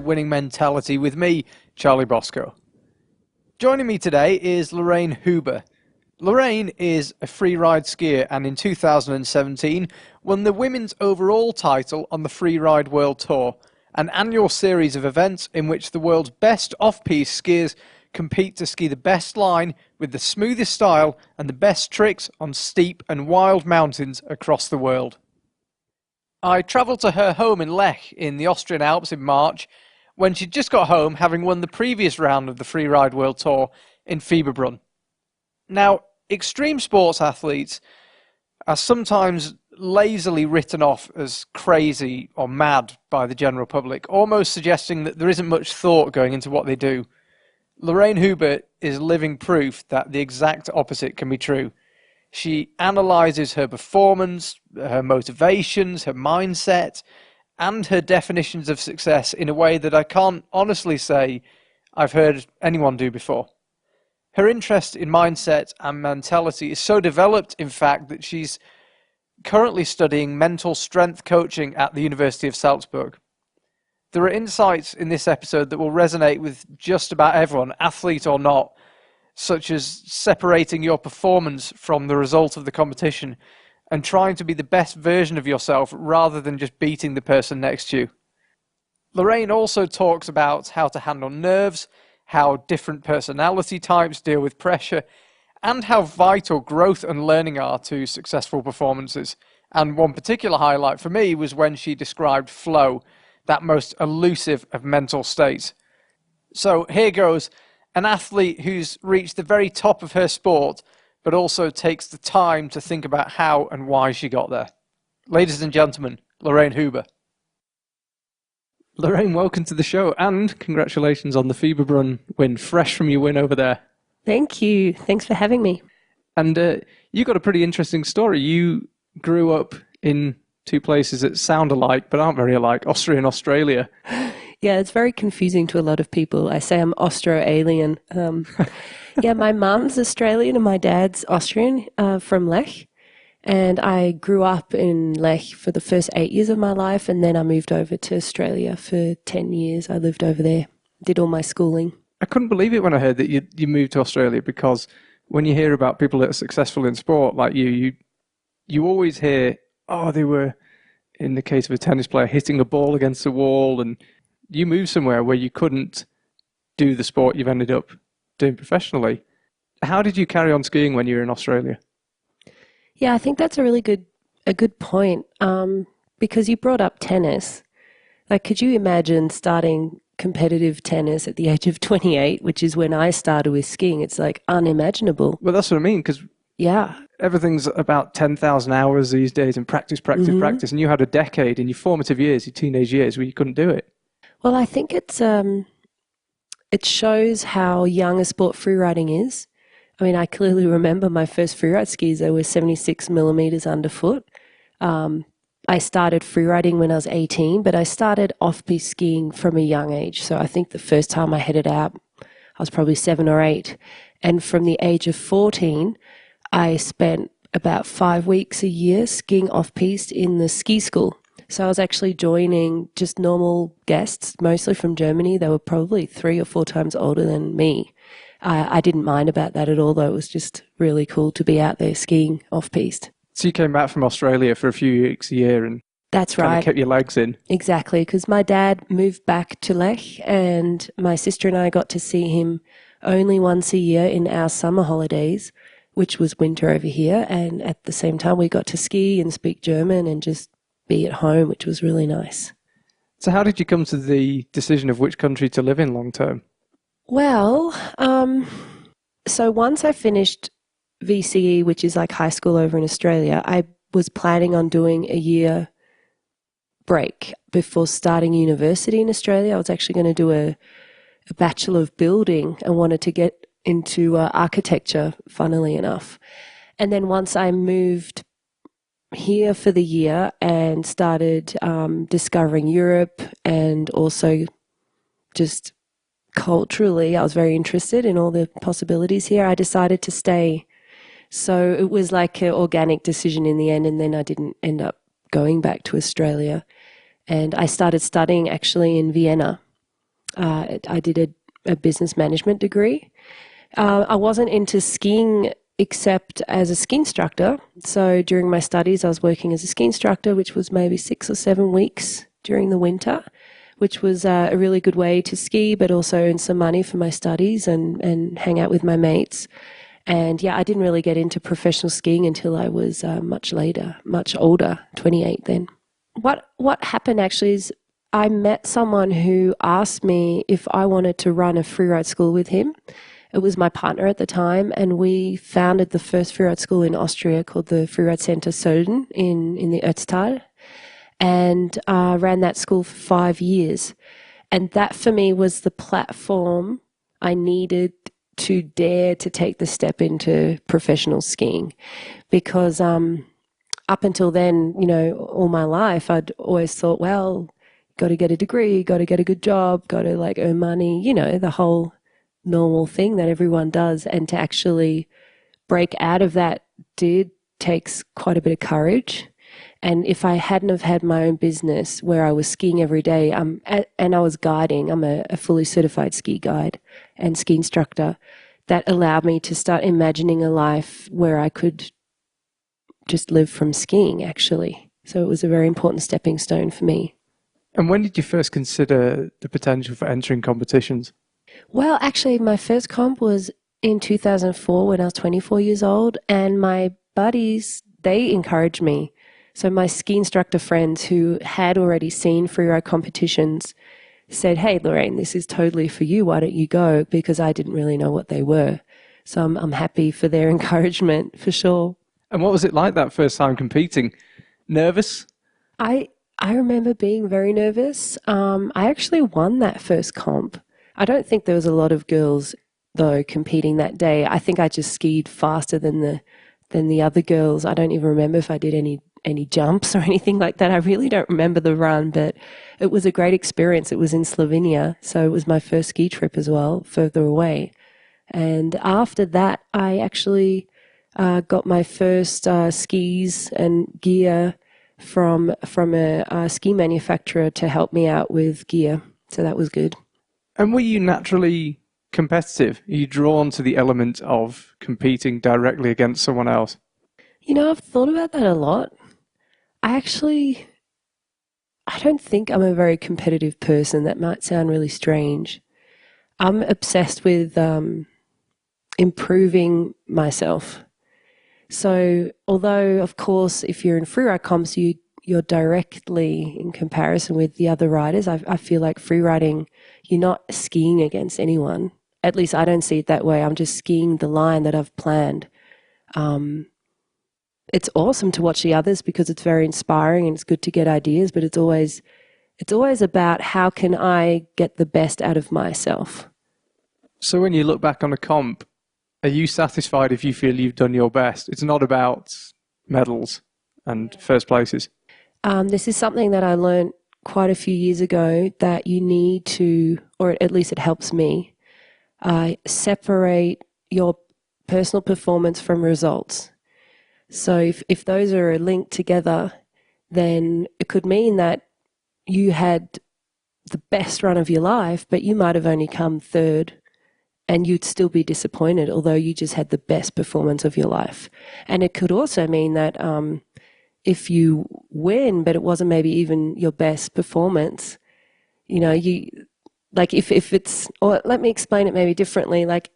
winning mentality with me, Charlie Bosco. Joining me today is Lorraine Huber. Lorraine is a freeride skier and in 2017 won the women's overall title on the Freeride World Tour, an annual series of events in which the world's best off-piste skiers compete to ski the best line with the smoothest style and the best tricks on steep and wild mountains across the world. I travelled to her home in Lech in the Austrian Alps in March when she'd just got home having won the previous round of the Freeride World Tour in Fieberbrunn. Now, extreme sports athletes are sometimes lazily written off as crazy or mad by the general public, almost suggesting that there isn't much thought going into what they do. Lorraine Huber is living proof that the exact opposite can be true. She analyses her performance, her motivations, her mindset, and her definitions of success in a way that I can't honestly say I've heard anyone do before. Her interest in mindset and mentality is so developed, in fact, that she's currently studying mental strength coaching at the University of Salzburg. There are insights in this episode that will resonate with just about everyone, athlete or not, such as separating your performance from the result of the competition and trying to be the best version of yourself rather than just beating the person next to you. Lorraine also talks about how to handle nerves, how different personality types deal with pressure, and how vital growth and learning are to successful performances. And one particular highlight for me was when she described flow, that most elusive of mental states. So here goes, an athlete who's reached the very top of her sport, but also takes the time to think about how and why she got there. Ladies and gentlemen, Lorraine Huber. Lorraine, welcome to the show, and congratulations on the Fieberbrunn win, fresh from your win over there. Thank you. Thanks for having me. And you got a pretty interesting story. You grew up in two places that sound alike, but aren't very alike, Austria and Australia. Yeah, it's very confusing to a lot of people. I say I'm Austro-alien. Yeah, my mum's Australian and my dad's Austrian, from Lech. And I grew up in Lech for the first 8 years of my life, and then I moved over to Australia for 10 years. I lived over there, did all my schooling. I couldn't believe it when I heard that you moved to Australia, because when you hear about people that are successful in sport like you always hear, oh, they were, in the case of a tennis player, hitting a ball against the wall, and you moved somewhere where you couldn't do the sport you've ended up doing professionally. How did you carry on skiing when you were in Australia? Yeah, I think that's a good point, because you brought up tennis. Like, could you imagine starting competitive tennis at the age of 28, which is when I started with skiing? It's like unimaginable. Well, that's what I mean, because yeah, everything's about 10,000 hours these days, and practice, practice, and you had a decade in your formative years, your teenage years, where you couldn't do it. Well, I think it shows how young a sport freeriding is. I mean, I clearly remember my first freeride skis, they were 76 millimeters underfoot. I started freeriding when I was 18, but I started off-piste skiing from a young age. So I think the first time I headed out, I was probably 7 or 8. And from the age of 14, I spent about 5 weeks a year skiing off-piste in the ski school. So I was actually joining just normal guests, mostly from Germany. They were probably 3 or 4 times older than me. I didn't mind about that at all, though. It was just really cool to be out there skiing off-piste. So you came back from Australia for a few weeks a year and that's kind right. of kept your legs in. Exactly, because my dad moved back to Lech and my sister and I got to see him only once a year in our summer holidays, which was winter over here. And at the same time, we got to ski and speak German and just be at home, which was really nice. So how did you come to the decision of which country to live in long term? Well, so once I finished VCE, which is like high school over in Australia, I was planning on doing a year break before starting university in Australia. I was actually going to do a Bachelor of Building and wanted to get into architecture, funnily enough. And then once I moved here for the year and started discovering Europe and also just culturally, I was very interested in all the possibilities here. I decided to stay. So it was like an organic decision in the end, and then I didn't end up going back to Australia. And I started studying actually in Vienna. I did a business management degree. I wasn't into skiing except as a ski instructor. So during my studies, I was working as a ski instructor, which was maybe 6 or 7 weeks during the winter, which was a really good way to ski, but also earn some money for my studies and hang out with my mates. And yeah, I didn't really get into professional skiing until I was much later, much older, 28 then. What happened actually is I met someone who asked me if I wanted to run a freeride school with him. It was my partner at the time, and we founded the first freeride school in Austria called the Freeride Center Sölden in the Ötztal, and ran that school for 5 years. And that for me was the platform I needed to dare to take the step into professional skiing, because up until then, all my life, I'd always thought, well, got to get a degree, got to get a good job, got to earn money, the whole normal thing that everyone does. And to actually break out of that takes quite a bit of courage. And if I hadn't have had my own business where I was skiing every day, and I was guiding, I'm a fully certified ski guide and ski instructor, that allowed me to start imagining a life where I could just live from skiing, actually. So it was a very important stepping stone for me. And when did you first consider the potential for entering competitions? Well, actually, my first comp was in 2004 when I was 24 years old, and my buddies, they encouraged me. So my ski instructor friends who had already seen freeride competitions said, hey, Lorraine, this is totally for you. Why don't you go? Because I didn't really know what they were. So I'm happy for their encouragement, for sure. And what was it like that first time competing? Nervous? I remember being very nervous. I actually won that first comp. I don't think there was a lot of girls, though, competing that day. I think I just skied faster than the other girls. I don't even remember if I did any jumps or anything like that. I really don't remember the run, but it was a great experience. It was in Slovenia, so it was my first ski trip as well, further away. And after that, I actually got my first skis and gear from a ski manufacturer to help me out with gear. So that was good. And were you naturally competitive? Are you drawn to the element of competing directly against someone else? I've thought about that a lot. I don't think I'm a very competitive person. That might sound really strange. I'm obsessed with improving myself. So although, of course, if you're in freeride comps, you're directly in comparison with the other riders, I feel like freeriding, you're not skiing against anyone. At least I don't see it that way. I'm just skiing the line that I've planned. It's awesome to watch the others because it's very inspiring and it's good to get ideas, but it's always about how can I get the best out of myself. So when you look back on a comp, are you satisfied if you feel you've done your best? It's not about medals and first places. This is something that I learned quite a few years ago, that you need to, or at least it helps me, separate your personal performance from results. So if those are linked together, then it could mean that you had the best run of your life, but you might have only come third, and you'd still be disappointed, although you just had the best performance of your life. And it could also mean that if you win, but it wasn't maybe even your best performance, if it's, or let me explain it maybe differently, like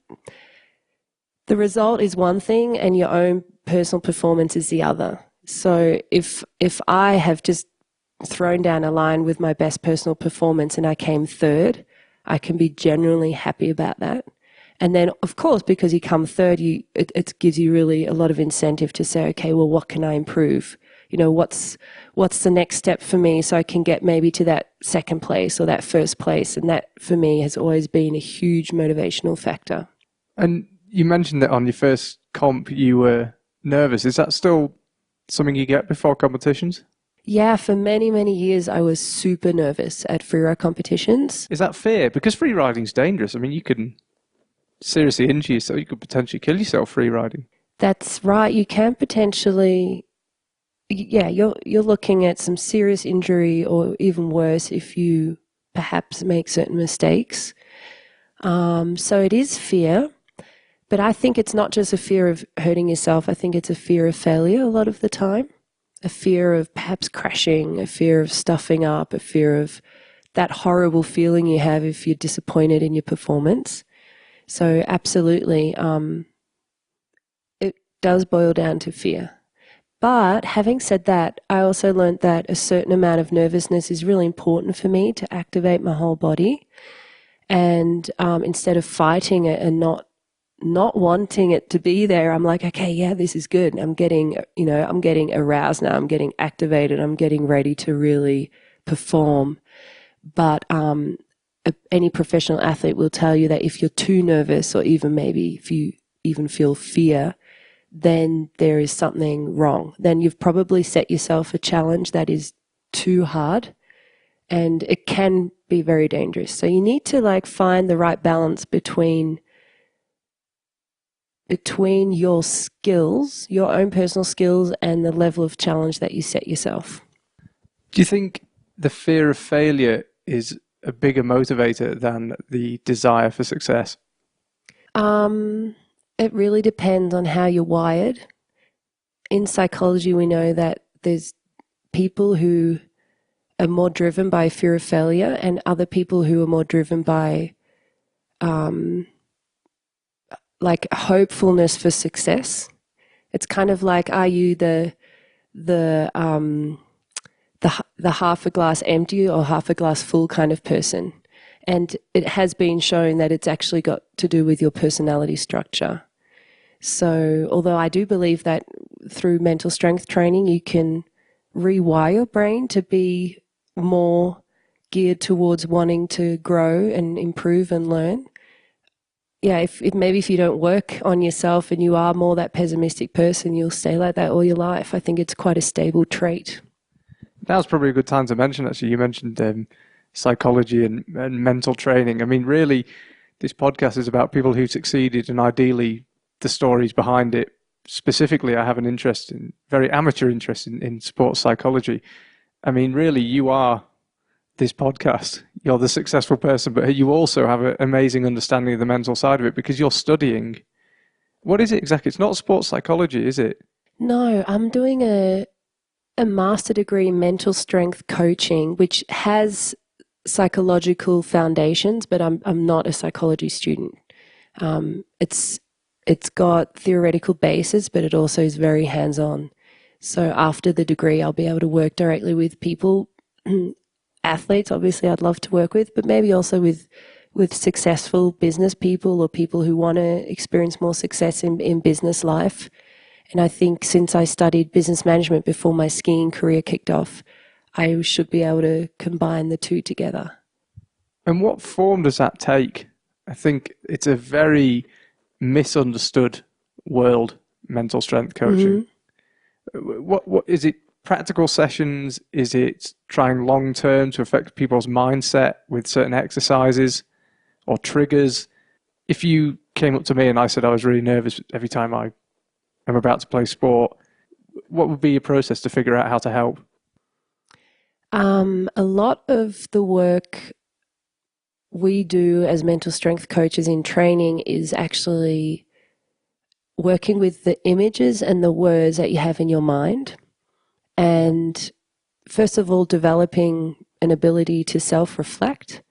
the result is one thing and your own personal performance is the other. So if I have just thrown down a line with my best personal performance and I came third, I can be genuinely happy about that. And then, of course, because you come third, it gives you really a lot of incentive to say, okay, well, what can I improve? What's the next step for me so I can get maybe to that second place or that first place? And that, for me, has always been a huge motivational factor. And you mentioned that on your first comp, you were nervous. Is that still something you get before competitions? Yeah, for many, many years, I was super nervous at freeride competitions. Is that fear? Because freeriding's dangerous. I mean, you can seriously injure yourself. You could potentially kill yourself freeriding. That's right. You can potentially, you're looking at some serious injury, or even worse if you perhaps make certain mistakes. So it is fear, but I think it's not just a fear of hurting yourself. I think it's a fear of failure a lot of the time, a fear of perhaps crashing, a fear of stuffing up, a fear of that horrible feeling you have if you're disappointed in your performance. So absolutely, it does boil down to fear. But having said that, I also learned that a certain amount of nervousness is really important for me to activate my whole body. And instead of fighting it and not wanting it to be there, I'm like, okay, yeah, this is good. I'm getting aroused now. I'm getting activated. I'm getting ready to really perform. But any professional athlete will tell you that if you're too nervous, or even maybe if you even feel fear, then there is something wrong. Then you've probably set yourself a challenge that is too hard, and it can be very dangerous. So you need to find the right balance between your skills, your own personal skills, and the level of challenge that you set yourself. Do you think the fear of failure is a bigger motivator than the desire for success? It really depends on how you're wired. In psychology, we know that there's people who are more driven by fear of failure and other people who are more driven by hopefulness for success. It's kind of like, are you the half a glass empty or half a glass full kind of person? And it has been shown that it's actually got to do with your personality structure. So although I do believe that through mental strength training, you can rewire your brain to be more geared towards wanting to grow and improve and learn. Yeah, if you don't work on yourself and you are more that pessimistic person, you'll stay like that all your life. I think it's quite a stable trait. Now's probably a good time to mention, actually. You mentioned psychology and mental training. I mean, really, this podcast is about people who succeeded and ideally the stories behind it. Specifically, I have an interest in, very amateur interest in sports psychology. I mean, really, you are this podcast. You're the successful person, but you also have an amazing understanding of the mental side of it because you're studying. What is it exactly? It's not sports psychology, is it? No, I'm doing a master degree in mental strength coaching, which has psychological foundations, but I'm not a psychology student. It's got theoretical basis, but it also is very hands-on. So after the degree, I'll be able to work directly with people, athletes, obviously I'd love to work with, but maybe also with successful business people or people who want to experience more success in business life. And I think since I studied business management before my skiing career kicked off, I should be able to combine the two together. And what form does that take? I think it's a very misunderstood world, mental strength coaching. Mm-hmm. What is it? Practical sessions? Is it trying long term to affect people's mindset with certain exercises or triggers? If you came up to me and I said I was really nervous every time I am about to play sport, what would be your process to figure out how to help? A lot of the work we do as mental strength coaches in training is actually working with the images and the words that you have in your mind. And first of all, developing an ability to self-reflect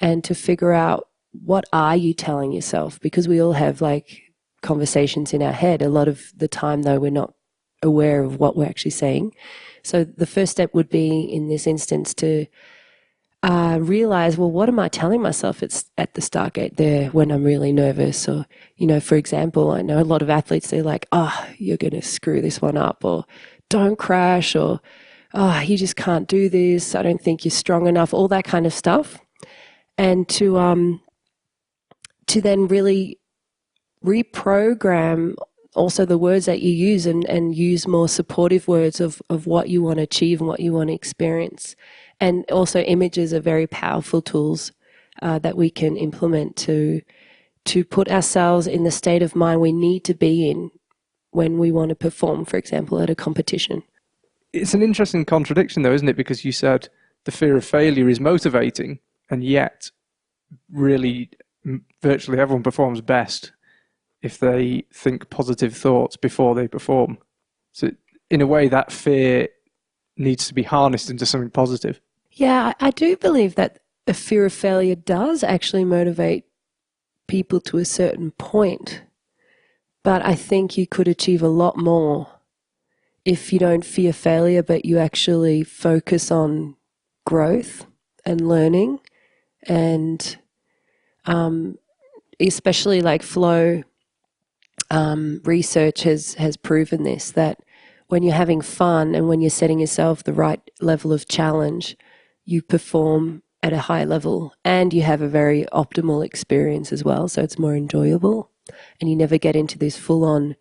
and to figure out what are you telling yourself, because we all have conversations in our head. A lot of the time, though, we're not aware of what we're actually saying. So the first step would be, in this instance, to realize, well, what am I telling myself it's at the start gate there when I'm really nervous? Or, for example, I know a lot of athletes, they're like, you're going to screw this one up, or don't crash, or, you just can't do this. I don't think you're strong enough, all that kind of stuff. And to then really reprogram also the words that you use and use more supportive words of what you want to achieve and what you want to experience. And also images are very powerful tools that we can implement to put ourselves in the state of mind we need to be in when we want to perform, for example, at a competition. It's an interesting contradiction though, isn't it? Because you said the fear of failure is motivating, and yet really virtually everyone performs best if they think positive thoughts before they perform. So in a way, that fear needs to be harnessed into something positive. Yeah, I do believe that a fear of failure does actually motivate people to a certain point. But I think you could achieve a lot more if you don't fear failure, but you actually focus on growth and learning. And especially like flow research has proven this, that when you're having fun and when you're setting yourself the right level of challenge, you perform at a high level and you have a very optimal experience as well. So it's more enjoyable and you never get into this full-on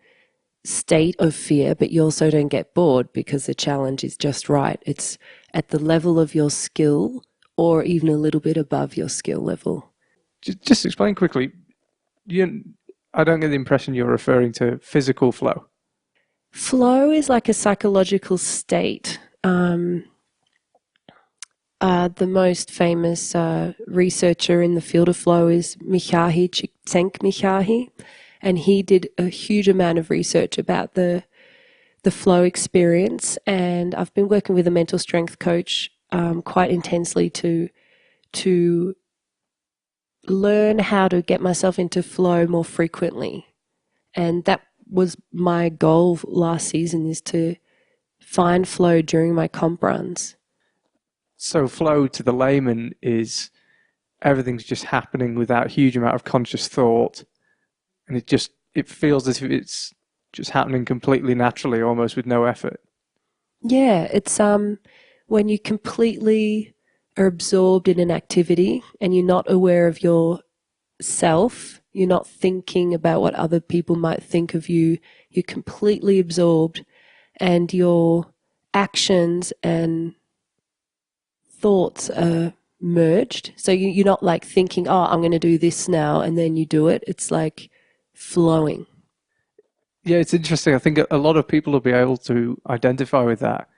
state of fear, but you also don't get bored because the challenge is just right. It's at the level of your skill or even a little bit above your skill level. Just explain quickly. I don't get the impression you're referring to physical flow. Flow is like a psychological state. The most famous researcher in the field of flow is Csikszentmihalyi, and he did a huge amount of research about the flow experience. And I've been working with a mental strength coach quite intensely to learn how to get myself into flow more frequently. And that was my goal last season, is to find flow during my comp runs. So flow to the layman is everything's just happening without a huge amount of conscious thought, and it feels as if it's just happening completely naturally, almost with no effort. Yeah, it's when you completely are absorbed in an activity and you're not aware of yourself, you're not thinking about what other people might think of you, you're completely absorbed, and your actions and thoughts are merged. So you're not like thinking, oh, I'm going to do this now, and then you do it. It's like flowing. Yeah, it's interesting. I think a lot of people will be able to identify with that.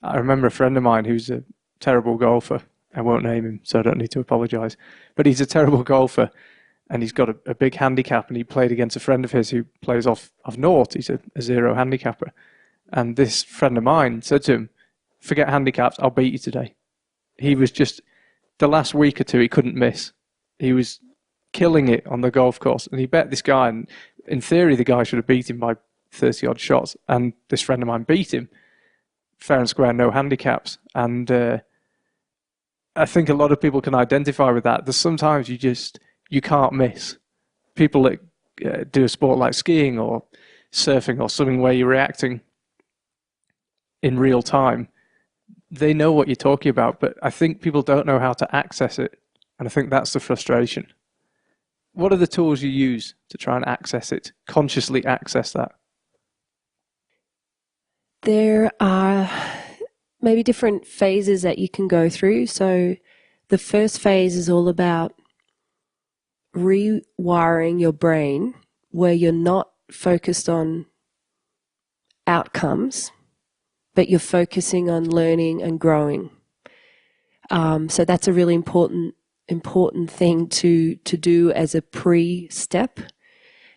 I remember a friend of mine who's a terrible golfer. I won't name him, so I don't need to apologise. But he's a terrible golfer, and he's got a big handicap, and he played against a friend of his who plays off naught. He's a zero handicapper. And this friend of mine said to him, forget handicaps, I'll beat you today. He was just, the last week or two, he couldn't miss. He was killing it on the golf course, and he bet this guy, and in theory the guy should have beat him by 30 odd shots, and this friend of mine beat him fair and square, no handicaps. And I think a lot of people can identify with that. There's sometimes you can't miss. People that do a sport like skiing or surfing or something where you're reacting in real time, they know what you're talking about, but I think people don't know how to access it, and I think that's the frustration. What are the tools you use to try and access it, consciously access that? There are maybe different phases that you can go through. So the first phase is all about rewiring your brain where you're not focused on outcomes, but you're focusing on learning and growing. So that's a really important thing to do as a pre-step.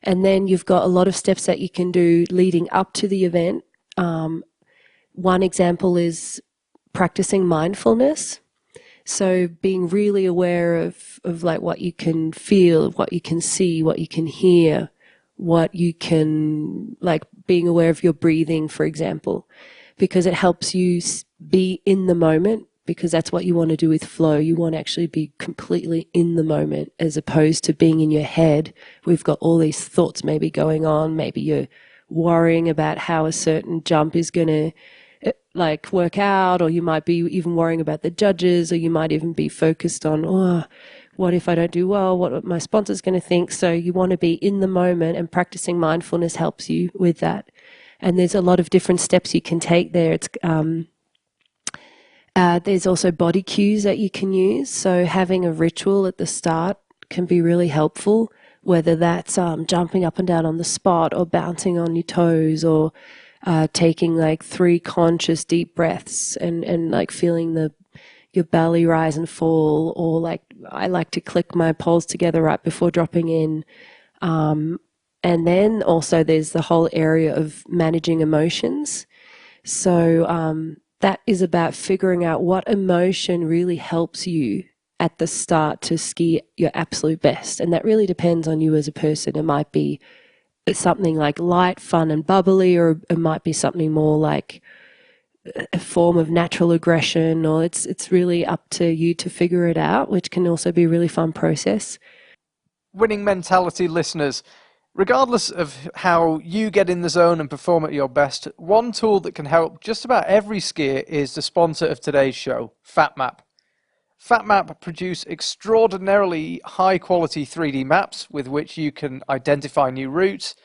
And then you've got a lot of steps that you can do leading up to the event. One example is practicing mindfulness. So being really aware of like what you can feel, what you can see, what you can hear, what you can, like being aware of your breathing, for example, because it helps you be in the moment, because that's what you want to do with flow. You want to actually be completely in the moment as opposed to being in your head. We've got all these thoughts maybe going on. Maybe you're worrying about how a certain jump is going to like work out, or you might be even worrying about the judges, or you might even be focused on, oh, what if I don't do well? What my sponsor's going to think? So you want to be in the moment, and practicing mindfulness helps you with that. And there's a lot of different steps you can take there. It's there's also body cues that you can use. So having a ritual at the start can be really helpful, whether that's jumping up and down on the spot, or bouncing on your toes, or taking like 3 conscious deep breaths and like feeling your belly rise and fall, or like I like to click my poles together right before dropping in. And then also there's the whole area of managing emotions. So that is about figuring out what emotion really helps you at the start to ski your absolute best. And that really depends on you as a person. It might be something like light, fun, and bubbly, or it might be something more like a form of natural aggression, or it's really up to you to figure it out, which can also be a really fun process. Winning mentality listeners, regardless of how you get in the zone and perform at your best, one tool that can help just about every skier is the sponsor of today's show, FatMap. FatMap produce extraordinarily high-quality 3D maps with which you can identify new routes,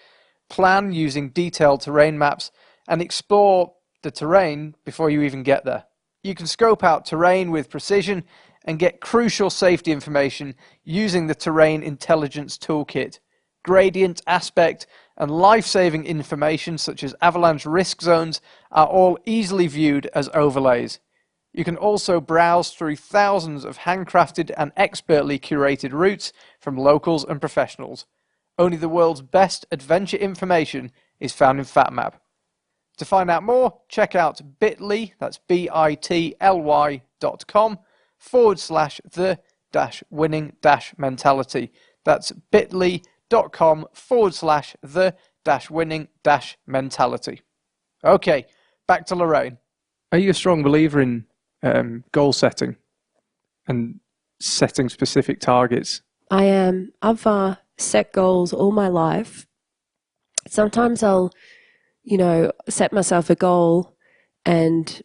plan using detailed terrain maps, and explore the terrain before you even get there. You can scope out terrain with precision and get crucial safety information using the Terrain Intelligence Toolkit. Gradient, aspect, and life-saving information such as avalanche risk zones are all easily viewed as overlays. You can also browse through thousands of handcrafted and expertly curated routes from locals and professionals. Only the world's best adventure information is found in FatMap. To find out more, check out bit.ly, that's bit.ly.com/the-winning-mentality. That's bit.ly.com/the-winning-mentality. Okay, back to Lorraine. Are you a strong believer in goal setting and setting specific targets? I am. I've set goals all my life. Sometimes I'll, set myself a goal and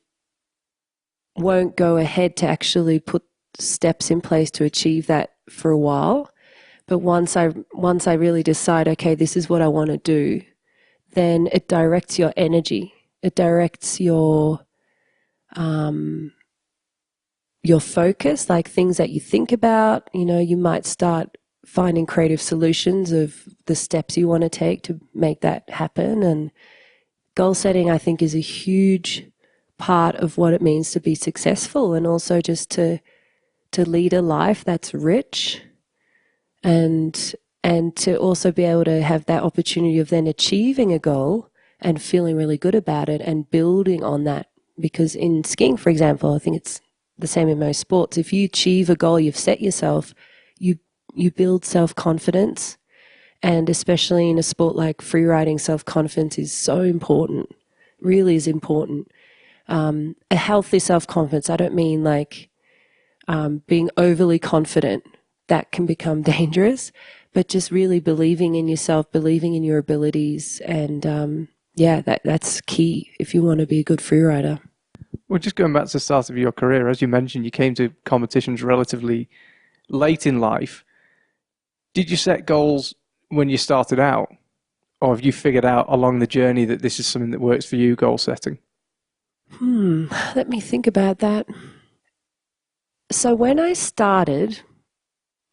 won't go ahead to actually put steps in place to achieve that for a while. But once I really decide, okay, this is what I want to do, then it directs your energy. It directs your focus, like things that you think about. You might start finding creative solutions of the steps you want to take to make that happen. And goal setting, I think, is a huge part of what it means to be successful, and also just to lead a life that's rich, and to also be able to have that opportunity of then achieving a goal and feeling really good about it and building on that. Because in skiing, for example, I think it's the same in most sports. If you achieve a goal you've set yourself, you build self-confidence. And especially in a sport like freeriding, self-confidence is so important, really is important. A healthy self-confidence, I don't mean like being overly confident. That can become dangerous, but just really believing in yourself, believing in your abilities. And that's key if you want to be a good freerider. Well, just going back to the start of your career, as you mentioned, you came to competitions relatively late in life. Did you set goals when you started out, or have you figured out along the journey that this is something that works for you, goal setting? Let me think about that. So when I started,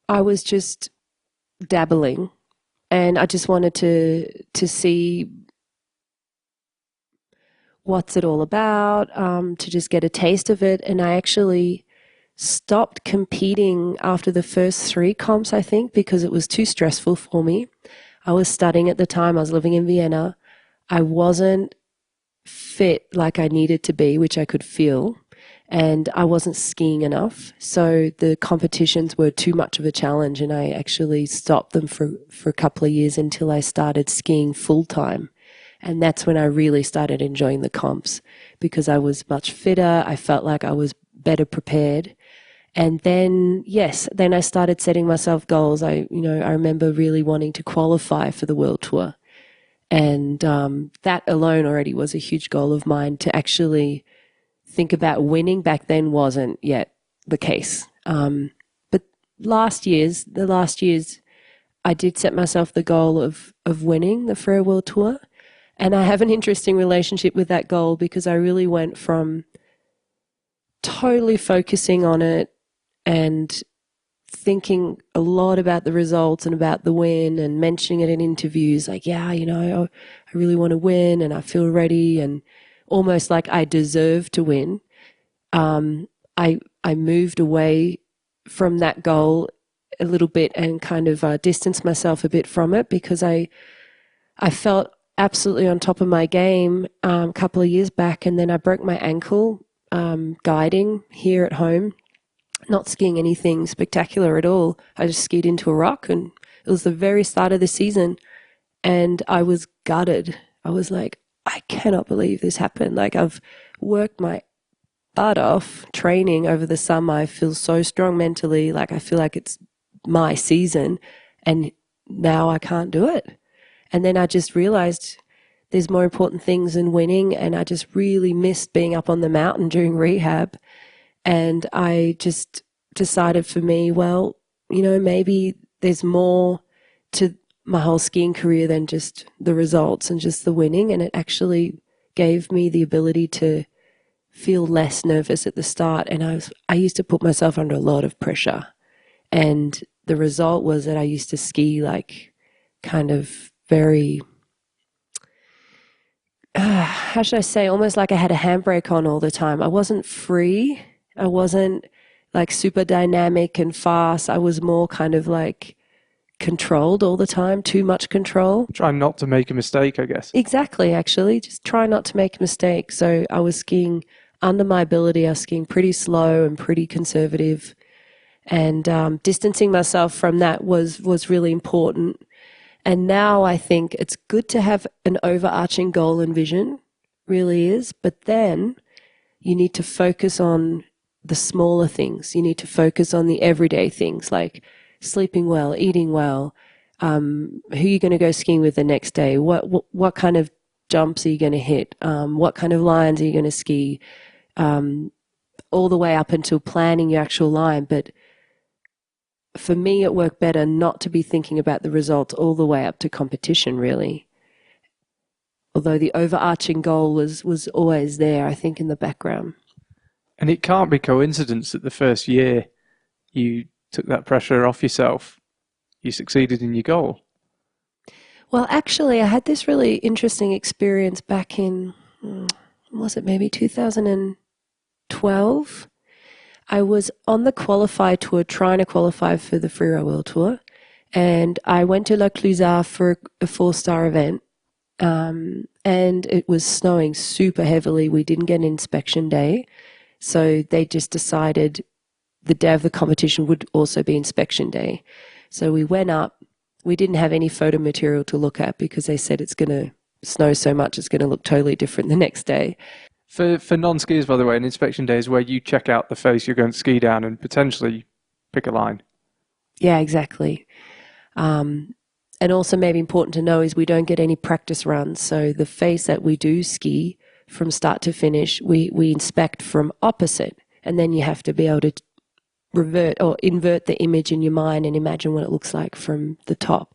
I was just dabbling, and I just wanted to see what's it all about, to just get a taste of it. And I actually stopped competing after the first 3 comps, I think, because it was too stressful for me. I was studying at the time. I was living in Vienna. I wasn't fit like I needed to be, which I could feel, and I wasn't skiing enough. So the competitions were too much of a challenge, and I actually stopped them for a couple of years until I started skiing full time. And that's when I really started enjoying the comps, because I was much fitter. I felt like I was better prepared. And then, then I started setting myself goals. I remember really wanting to qualify for the World Tour. And that alone already was a huge goal of mine. To actually think about winning back then wasn't yet the case. But the last years, I did set myself the goal of winning the Frere World Tour. And I have an interesting relationship with that goal, because I really went from totally focusing on it and thinking a lot about the results and about the win, and mentioning it in interviews like, I really want to win and I feel ready, and almost like I deserve to win. I I moved away from that goal a little bit and kind of distanced myself a bit from it, because I felt absolutely on top of my game a couple of years back, and then I broke my ankle guiding here at home, not skiing anything spectacular at all. I just skied into a rock, and it was the very start of the season, and I was gutted. I was like, I cannot believe this happened. Like, I've worked my butt off training over the summer. I feel so strong mentally. Like, I feel like it's my season, and now I can't do it. And then I just realized there's more important things than winning, and I just really missed being up on the mountain during rehab. And I just decided for me, well, you know, maybe there's more to my whole skiing career than just the results and just the winning. And it actually gave me the ability to feel less nervous at the start. And I used to put myself under a lot of pressure. And the result was that I used to ski like kind of very, how should I say, almost like I had a handbrake on all the time. I wasn't free. I wasn't like super dynamic and fast. I was more kind of like controlled all the time, too much control. Try not to make a mistake, I guess. Exactly, actually. Just try not to make a mistake. So I was skiing under my ability. I was skiing pretty slow and pretty conservative. And distancing myself from that was really important. And now I think it's good to have an overarching goal and vision, really is. But then you need to focus on the smaller things. You need to focus on the everyday things like sleeping well, eating well, who you're going to go skiing with the next day, what kind of jumps are you going to hit, what kind of lines are you going to ski, all the way up until planning your actual line. But for me, it worked better not to be thinking about the results all the way up to competition, really. Although the overarching goal was always there, I think, in the background. And it can't be coincidence that the first year you took that pressure off yourself, you succeeded in your goal. Well, actually, I had this really interesting experience back in, was it maybe 2012? I was on the qualify tour, trying to qualify for the Freeride World Tour, and I went to La Clusaz for a 4-star event, and it was snowing super heavily. We didn't get an inspection day, so they just decided the day of the competition would also be inspection day. So we went up. We didn't have any photo material to look at because they said it's going to snow so much it's going to look totally different the next day. For non-skiers, by the way, an inspection day is where you check out the face you're going to ski down and potentially pick a line. Yeah, exactly. And also maybe important to know is we don't get any practice runs. So the face that we do ski from start to finish, we inspect from opposite. And then you have to be able to revert or invert the image in your mind and imagine what it looks like from the top.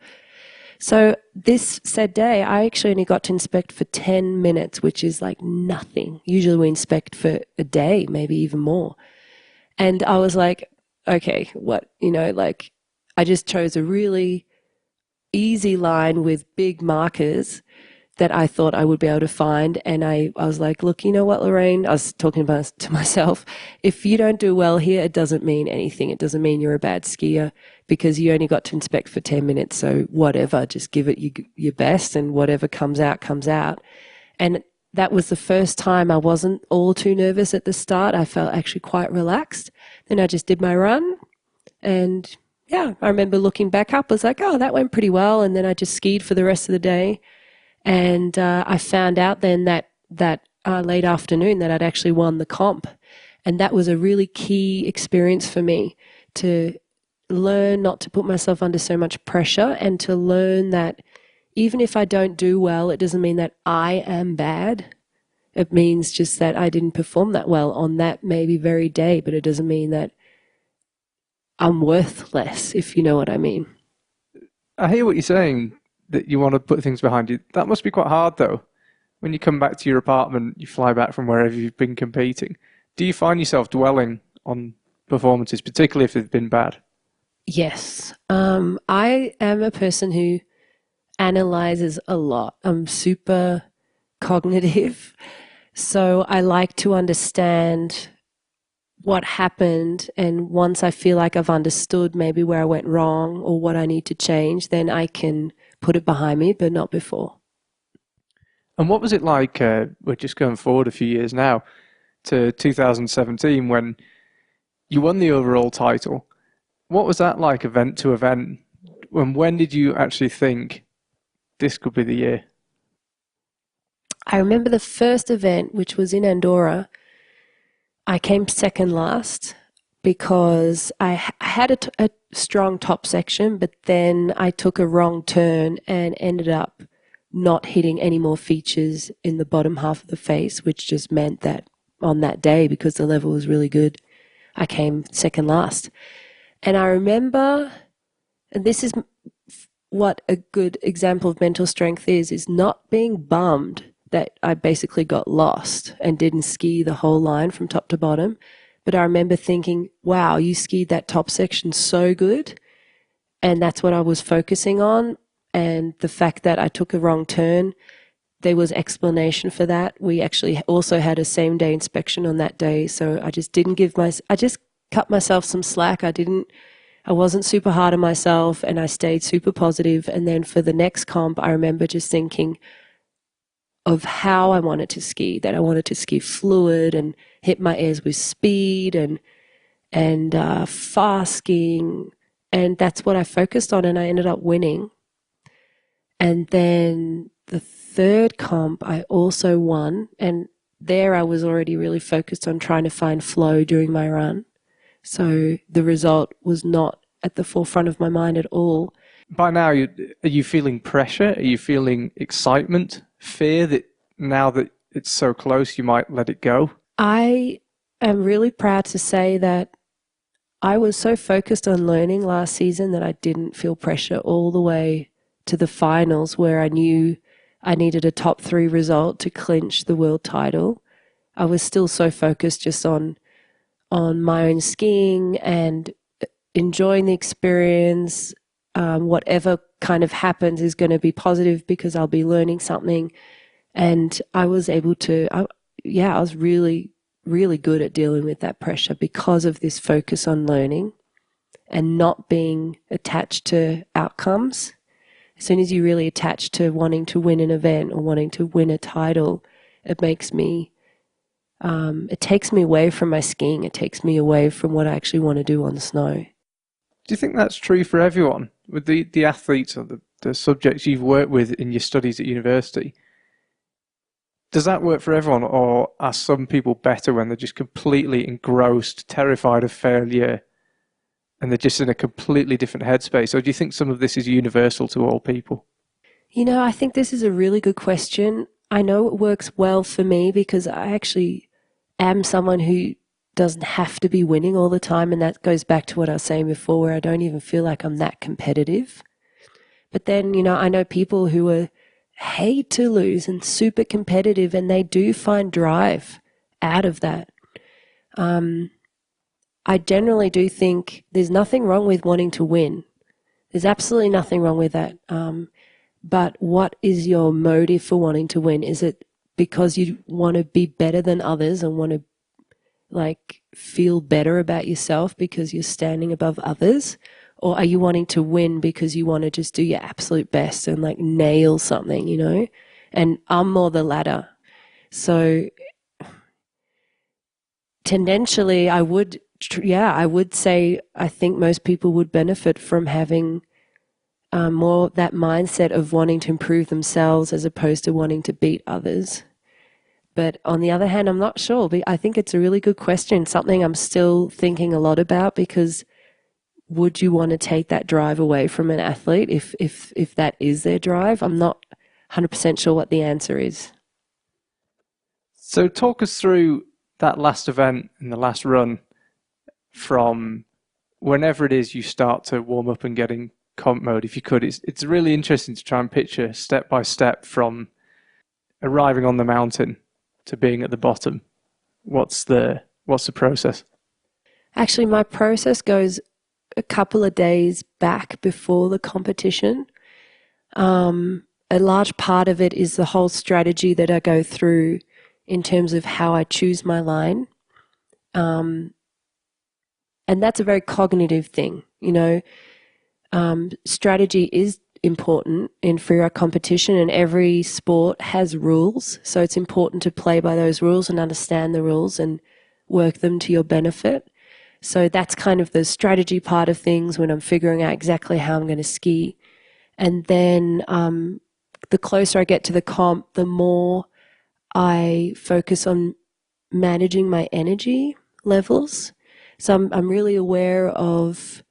So this said day, I actually only got to inspect for 10 minutes, which is like nothing. Usually we inspect for a day, maybe even more. And I was like, okay, what, like I just chose a really easy line with big markers that I thought I would be able to find. And I was like, look, you know what, Lorraine? I was talking about to myself, if you don't do well here, it doesn't mean anything. It doesn't mean you're a bad skier because you only got to inspect for 10 minutes. So whatever, just give it your best and whatever comes out, comes out. And that was the first time I wasn't all too nervous at the start. I felt actually quite relaxed. Then I just did my run and yeah, I remember looking back up, I was like, oh, that went pretty well. And then I just skied for the rest of the day. And I found out then that late afternoon that I'd actually won the comp. And that was a really key experience for me to learn not to put myself under so much pressure and to learn that even if I don't do well, it doesn't mean that I am bad. It means just that I didn't perform that well on that maybe very day, but it doesn't mean that I'm worth less, if you know what I mean. I hear what you're saying, that you want to put things behind you. That must be quite hard, though. When you come back to your apartment, you fly back from wherever you've been competing. Do you find yourself dwelling on performances, particularly if they've been bad? Yes. I am a person who analyzes a lot. I'm super cognitive. So I like to understand what happened, and once I feel like I've understood maybe where I went wrong or what I need to change, then I can put it behind me, but not before. And what was it like, we're just going forward a few years now, to 2017 when you won the overall title? What was that like, event to event? And when did you actually think this could be the year? I remember the first event, which was in Andorra. I came second last because I had a strong top section, but then I took a wrong turn and ended up not hitting any more features in the bottom half of the face, which just meant that on that day, because the level was really good, I came second last. And I remember, and this is what a good example of mental strength is not being bummed that I basically got lost and didn't ski the whole line from top to bottom. But I remember thinking, wow, you skied that top section so good. And that's what I was focusing on. And the fact that I took a wrong turn, there was explanation for that. We actually also had a same day inspection on that day. So I just didn't I just cut myself some slack. I wasn't super hard on myself, and I stayed super positive. And then for the next comp, I remember just thinking of how I wanted to ski, that I wanted to ski fluid and hit my airs with speed and fast skiing. And that's what I focused on, and I ended up winning. And then the third comp, I also won. And there I was already really focused on trying to find flow during my run. So the result was not at the forefront of my mind at all. By now, are you feeling pressure? Are you feeling excitement, fear that now that it's so close, you might let it go? I am really proud to say that I was so focused on learning last season that I didn't feel pressure all the way to the finals, where I knew I needed a top 3 result to clinch the world title. I was still so focused just on my own skiing and enjoying the experience. Whatever kind of happens is going to be positive because I'll be learning something. And I was able to, I was really, really good at dealing with that pressure because of this focus on learning and not being attached to outcomes. As soon as you really attach to wanting to win an event or wanting to win a title, it makes me, it takes me away from my skiing. It takes me away from what I actually want to do on the snow. Do you think that's true for everyone? With the athletes or the subjects you've worked with in your studies at university, does that work for everyone, or are some people better when they're just completely engrossed, terrified of failure, and they're just in a completely different headspace? Or do you think some of this is universal to all people? You know, I think this is a really good question. I know it works well for me because I actually am someone who doesn't have to be winning all the time, and that goes back to what I was saying before, where I don't even feel like I'm that competitive. But then, you know, I know people who hate to lose and super competitive, and they do find drive out of that. I generally do think there's nothing wrong with wanting to win. There's absolutely nothing wrong with that. But what is your motive for wanting to win? Is it because you want to be better than others and want to like feel better about yourself because you're standing above others? Or are you wanting to win because you want to just do your absolute best and like nail something, you know? And I'm more the latter. So tendentially I would say I think most people would benefit from having more that mindset of wanting to improve themselves as opposed to wanting to beat others. But on the other hand, I'm not sure. I think it's a really good question, something I'm still thinking a lot about, because would you want to take that drive away from an athlete if that is their drive? I'm not 100% sure what the answer is. So talk us through that last event and the last run, from whenever it is you start to warm up and get in comp mode, if you could. It's really interesting to try and picture step by step from arriving on the mountain to being at the bottom. What's the process? Actually, my process goes a couple of days back before the competition. A large part of it is the whole strategy that I go through in terms of how I choose my line. And that's a very cognitive thing, you know. Strategy is important in freeride competition, and every sport has rules. So it's important to play by those rules and understand the rules and work them to your benefit. So that's kind of the strategy part of things when I'm figuring out exactly how I'm going to ski. And then the closer I get to the comp, the more I focus on managing my energy levels. So I'm really aware of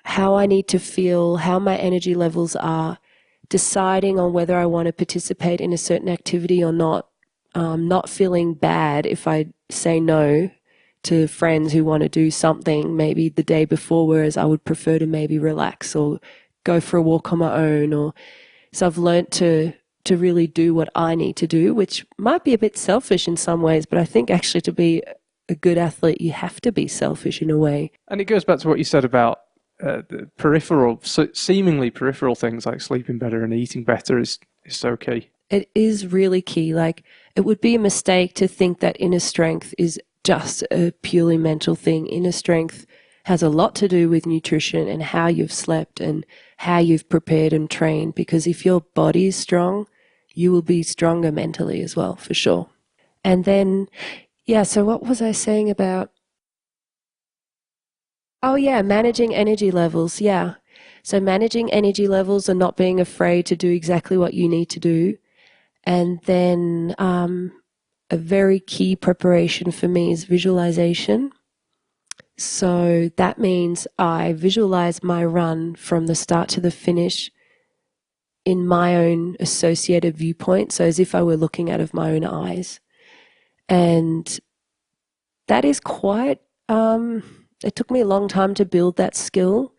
how I need to feel, how my energy levels are, deciding on whether I want to participate in a certain activity or not, not feeling bad if I say no to friends who want to do something maybe the day before, whereas I would prefer to maybe relax or go for a walk on my own. Or so I've learnt to really do what I need to do, which might be a bit selfish in some ways, but I think actually to be a good athlete, you have to be selfish in a way. And it goes back to what you said about the peripheral, seemingly peripheral things like sleeping better and eating better is so key. It is really key. Like, it would be a mistake to think that inner strength is just a purely mental thing. Inner strength has a lot to do with nutrition and how you've slept and how you've prepared and trained, because if your body is strong, you will be stronger mentally as well, for sure. And then, yeah, so what was I saying about? Oh, yeah, managing energy levels, yeah. So managing energy levels and not being afraid to do exactly what you need to do. And then a very key preparation for me is visualization. So that means I visualize my run from the start to the finish in my own associated viewpoint, so as if I were looking out of my own eyes. And that is quite, it took me a long time to build that skill,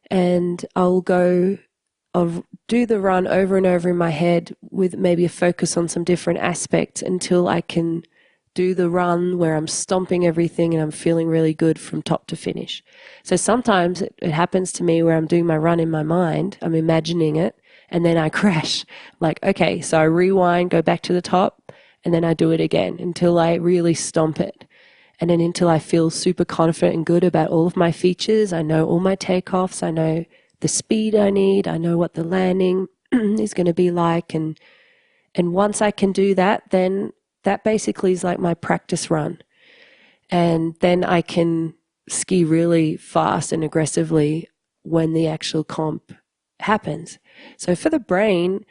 and I'll do the run over and over in my head with maybe a focus on some different aspects until I can do the run where I'm stomping everything and I'm feeling really good from top to finish. So sometimes it happens to me where I'm doing my run in my mind, I'm imagining it, and then I crash. Like, okay, so I rewind, go back to the top, and then I do it again until I really stomp it. And then until I feel super confident and good about all of my features. I know all my takeoffs, I know the speed I need, I know what the landing is going to be like. And once I can do that, then that basically is like my practice run. And then I can ski really fast and aggressively when the actual comp happens. So for the brain,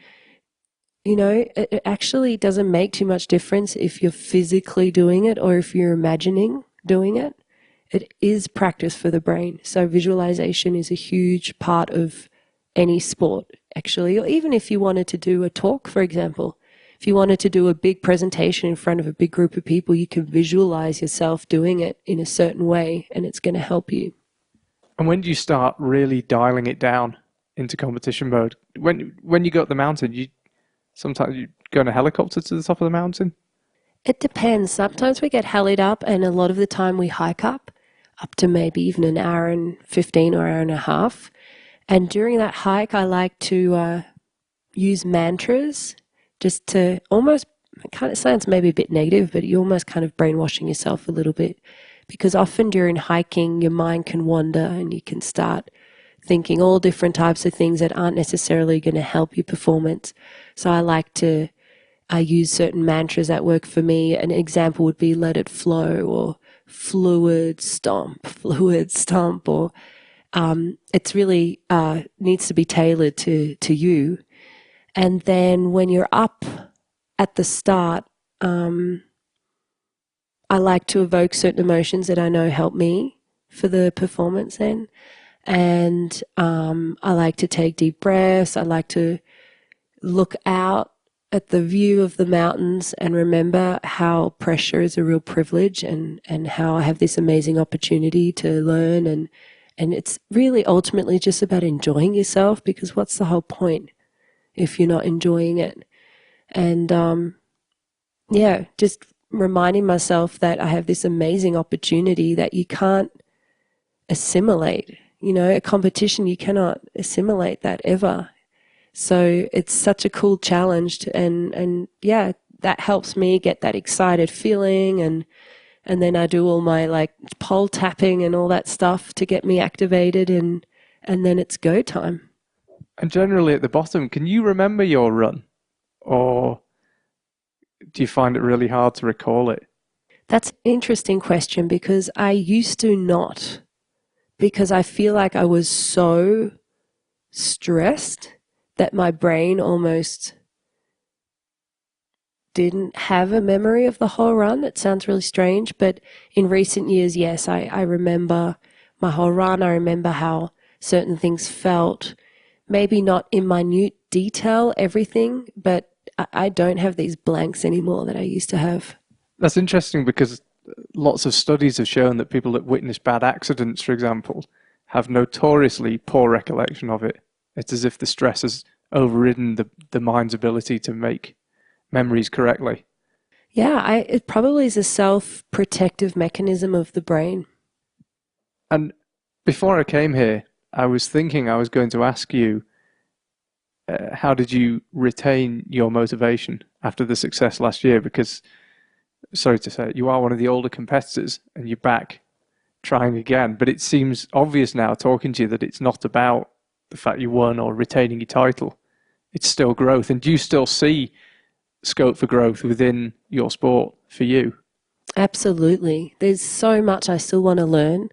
you know, it actually doesn't make too much difference if you're physically doing it or if you're imagining doing it. It is practice for the brain. So visualization is a huge part of any sport, actually. Or even if you wanted to do a talk, for example. If you wanted to do a big presentation in front of a big group of people, you can visualize yourself doing it in a certain way, and it's going to help you. And when do you start really dialing it down into competition mode? When you go up the mountain, sometimes you go in a helicopter to the top of the mountain? It depends. Sometimes we get helied up, and a lot of the time we hike up to maybe even an hour and 15 or hour and a half. And during that hike, I like to use mantras just to almost, it kind of sounds maybe a bit negative, but you're almost kind of brainwashing yourself a little bit, because often during hiking, your mind can wander and you can start thinking all different types of things that aren't necessarily going to help your performance. So I use certain mantras that work for me. An example would be let it flow, or fluid stomp, or it's really needs to be tailored to you. And then when you're up at the start, I like to evoke certain emotions that I know help me for the performance then. And I like to take deep breaths. I like to look out at the view of the mountains and remember how pressure is a real privilege, and how I have this amazing opportunity to learn. And it's really ultimately just about enjoying yourself, because what's the whole point if you're not enjoying it? And yeah, just reminding myself that I have this amazing opportunity that you can't assimilate. You know, a competition, you cannot assimilate that ever. So it's such a cool challenge and yeah, that helps me get that excited feeling and And then I do all my like pole tapping and all that stuff to get me activated, and then it's go time. And generally at the bottom, can you remember your run? Or do you find it really hard to recall it? That's an interesting question because I used to not, because I feel like I was so stressed that my brain almost didn't have a memory of the whole run. It sounds really strange, but in recent years, yes, I remember my whole run. I remember how certain things felt, maybe not in minute detail, everything, but I don't have these blanks anymore that I used to have. That's interesting because lots of studies have shown that people that witness bad accidents, for example, have notoriously poor recollection of it. It's as if the stress has overridden the mind's ability to make memories correctly. Yeah, it probably is a self-protective mechanism of the brain. And before I came here, I was thinking I was going to ask you, how did you retain your motivation after the success last year? Because, sorry to say, you are one of the older competitors and you're back trying again. But it seems obvious now, talking to you, that it's not about the fact you won or retaining your title. It's still growth. And do you still see scope for growth within your sport for you? Absolutely. There's so much I still want to learn.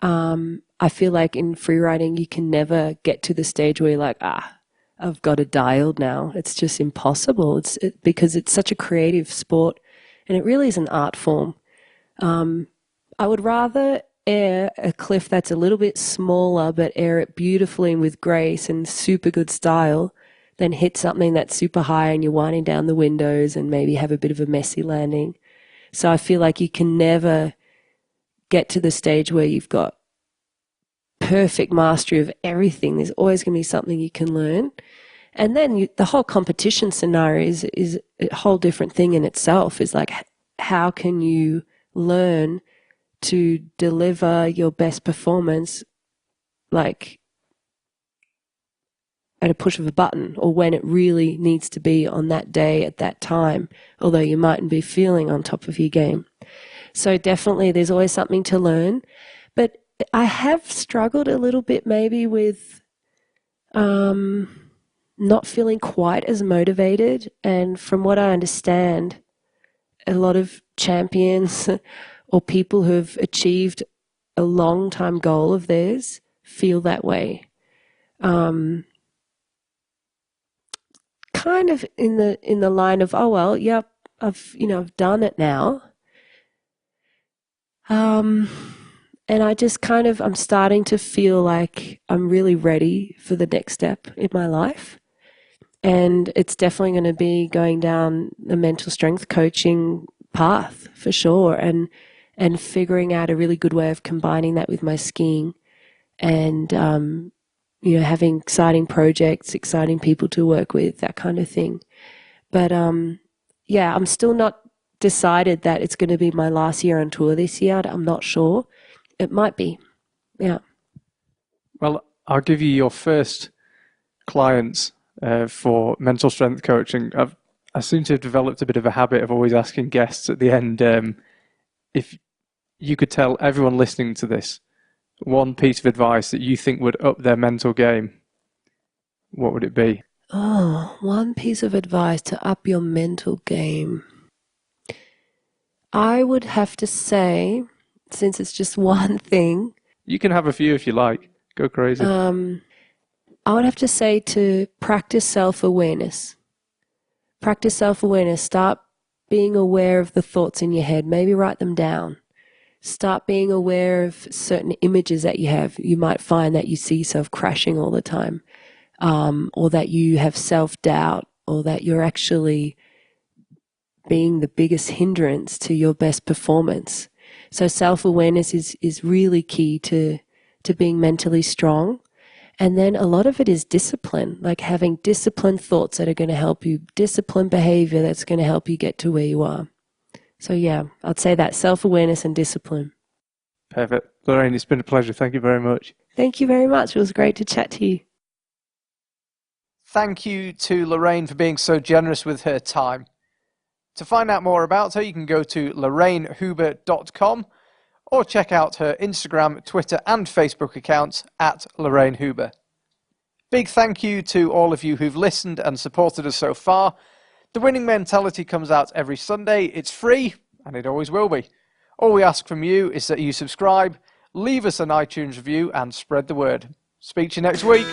I feel like in freeriding, you can never get to the stage where you're like, I've got it dialed now. It's just impossible. Because it's such a creative sport and it really is an art form. I would rather air a cliff that's a little bit smaller but air it beautifully and with grace and super good style than hit something that's super high and you're winding down the windows and maybe have a bit of a messy landing. So I feel like you can never get to the stage where you've got perfect mastery of everything. There's always going to be something you can learn. And then the whole competition scenario is a whole different thing in itself. Is like, how can you learn to deliver your best performance, like at a push of a button, or when it really needs to be on that day at that time, although you mightn't be feeling on top of your game. So definitely there's always something to learn. But I have struggled a little bit maybe with not feeling quite as motivated. And from what I understand, a lot of champions or people who have achieved a long time goal of theirs feel that way. Kind of in the line of, oh well, yep, I've done it now. And I just I'm starting to feel like I'm really ready for the next step in my life. And it's definitely going to be going down the mental strength coaching path for sure, and figuring out a really good way of combining that with my skiing, and having exciting projects, exciting people to work with, that kind of thing. But yeah, I'm still not decided that it's going to be my last year on tour this year. I'm not sure. It might be. Yeah. Well, I'll give you your first clients for mental strength coaching. I seem to have developed a bit of a habit of always asking guests at the end, if you could tell everyone listening to this one piece of advice that you think would up their mental game, what would it be? Oh, one piece of advice to up your mental game. I would have to say, since it's just one thing, You can have a few if you like. Go crazy. I would have to say to practice self-awareness. Practice self-awareness. Start being aware of the thoughts in your head. Maybe write them down. Start being aware of certain images that you have. You might find that you see yourself crashing all the time, or that you have self-doubt, or that you're actually being the biggest hindrance to your best performance. So self-awareness is really key to being mentally strong. And then a lot of it is discipline, like having disciplined thoughts that are going to help you, disciplined behavior that's going to help you get to where you are. So yeah, I'd say that, self-awareness and discipline. Perfect. Lorraine, it's been a pleasure. Thank you very much. Thank you very much. It was great to chat to you. Thank you to Lorraine for being so generous with her time. To find out more about her, you can go to lorrainehuber.com or check out her Instagram, Twitter and Facebook accounts at Lorraine Huber. Big thank you to all of you who've listened and supported us so far. The Winning Mentality comes out every Sunday. It's free, and it always will be. All we ask from you is that you subscribe, leave us an iTunes review, and spread the word. Speak to you next week.